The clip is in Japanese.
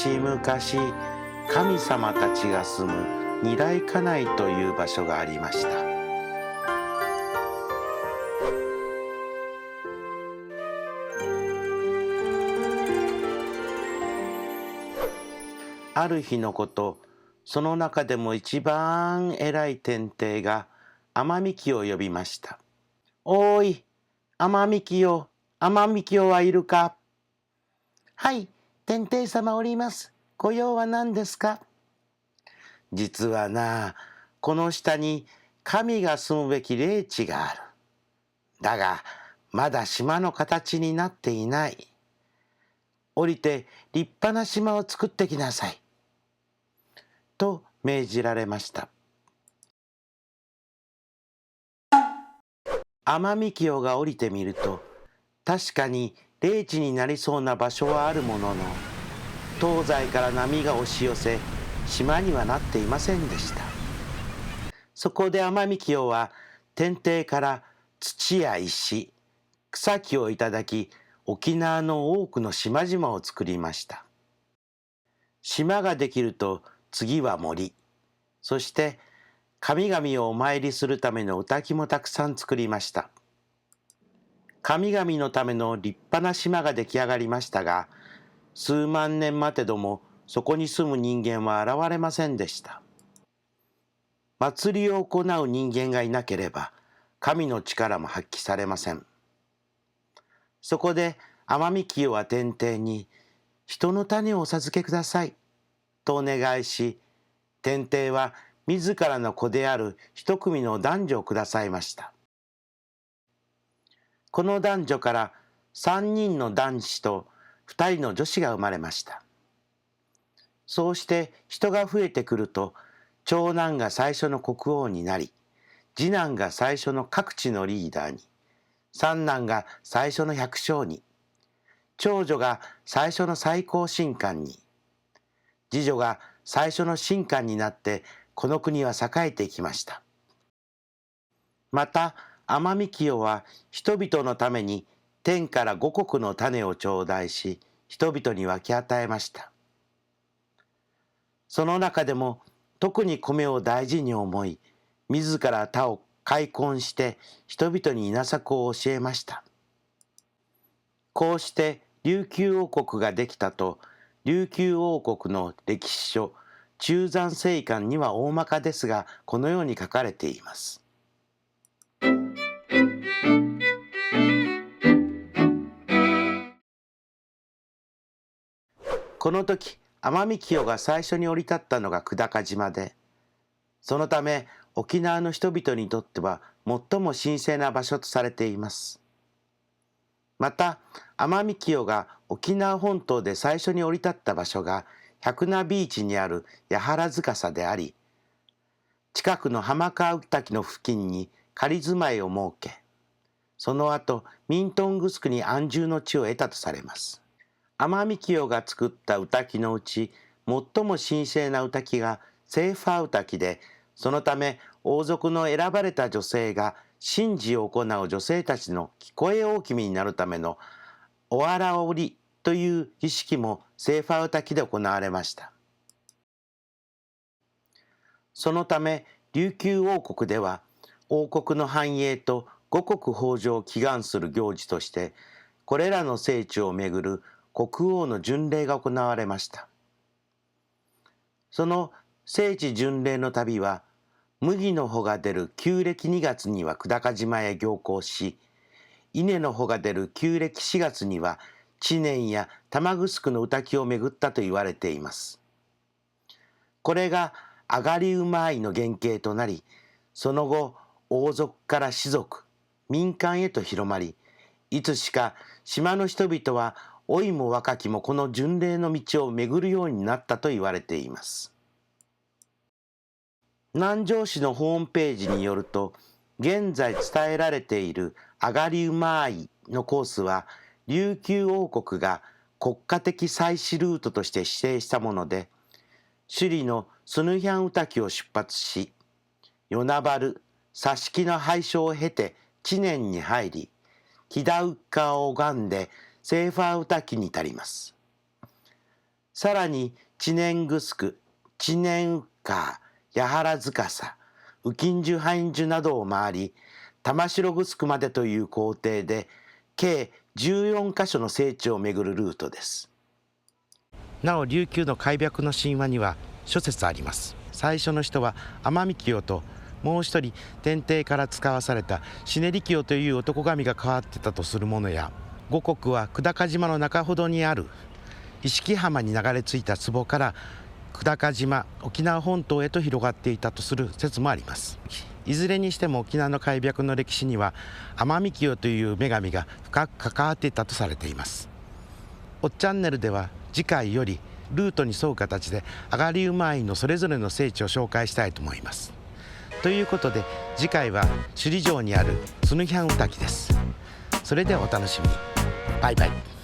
々、神様たちが住む二来家内という場所がありました。ある日のこと、その中でも一番偉い天帝が天御木を呼びました。おーい、天御木よ、天御木よはいるか。はい、天帝様おります。ご用は何ですか。実はな、この下に神が住むべき霊地がある。だが、まだ島の形になっていない。降りて立派な島を作ってきなさい。と命じられました。天御清が降りてみると、確かに霊地になりそうな場所はあるものの、東西から波が押し寄せ、島にはなっていませんでした。そこで天御清は天帝から土や石、草木をいただき、沖縄の多くの島々を作りました。島ができると次は森、そして神々をお参りするための御嶽もたくさん作りました。神々のための立派な島が出来上がりましたが、数万年待てどもそこに住む人間は現れませんでした。祭りを行う人間がいなければ、神の力も発揮されません。そこで天御清は天帝に、人の種をお授けください、とお願いし、天帝は自らの子である一組の男女をくださいました。この男女から3人の男子と2人の女子が生まれました。そうして人が増えてくると、長男が最初の国王になり、次男が最初の各地のリーダーに、三男が最初の百姓に、長女が最初の最高神官に、次女が最初の神官になって、この国は栄えていきました。また天御清は人々のために天から五穀の種を頂戴し、人々に分け与えました。その中でも特に米を大事に思い、自ら田を開墾して人々に稲作を教えました。こうして琉球王国ができたと、琉球王国の歴史書中山正観には大まかですが、このように書かれています。この時、天御清が最初に降り立ったのが久高島で、そのため沖縄の人々にとっては最も神聖な場所とされています。また、天御清が沖縄本島で最初に降り立った場所が百名ビーチにある八原塚であり、近くの浜川滝の付近に仮住まいを設け、その後ミントングスクに安住の地を得たとされます。天御清が作った御嶽のうち最も神聖な御嶽がセーファー御嶽で、そのため王族の選ばれた女性が神事を行う女性たちの聞こえ大君になるためのおわらおりという儀式もセーファー御嶽で行われました。そのため琉球王国では王国の繁栄と五穀豊穣を祈願する行事として、これらの聖地をめぐる国王の巡礼が行われました。その聖地巡礼の旅は、麦の穂が出る旧暦2月には久高島へ行幸し、稲の穂が出る旧暦4月には知念や玉城の御嶽を巡ったと言われています。これが上がり馬愛の原型となり、その後王族から士族、民間へと広まり、いつしか島の人々は老いも若きもこの巡礼の道を巡るようになったと言われています。南城市のホームページによると、現在伝えられている上がり馬愛のコースは、琉球王国が国家的祭祀ルートとして指定したもので、首里のスヌヒャンウタキを出発し、与那原、佐敷の拝所を経て知念に入り、木田ウッカを拝んでセーファーウタキに至ります。さらに知念城、知念川、八原司、右近樹半樹などを回り、玉城城までという行程で計14カ所の聖地を巡るルートです。なお琉球の開闢の神話には諸説あります。最初の人は天海清と、もう一人天帝から使わされたシネリ清という男神が変わってたとするものや、五国は久高島の中ほどにある石木浜に流れ着いた壺から久高島、沖縄本島へと広がっていたとする説もあります。いずれにしても沖縄の開闢の歴史には天海清という女神が深く関わっていたとされています。おっチャンネルでは次回よりルートに沿う形で上がり馬院のそれぞれの聖地を紹介したいと思います。ということで次回は首里城にあるスヌヒャンウタキです。それではお楽しみに。バイバイ。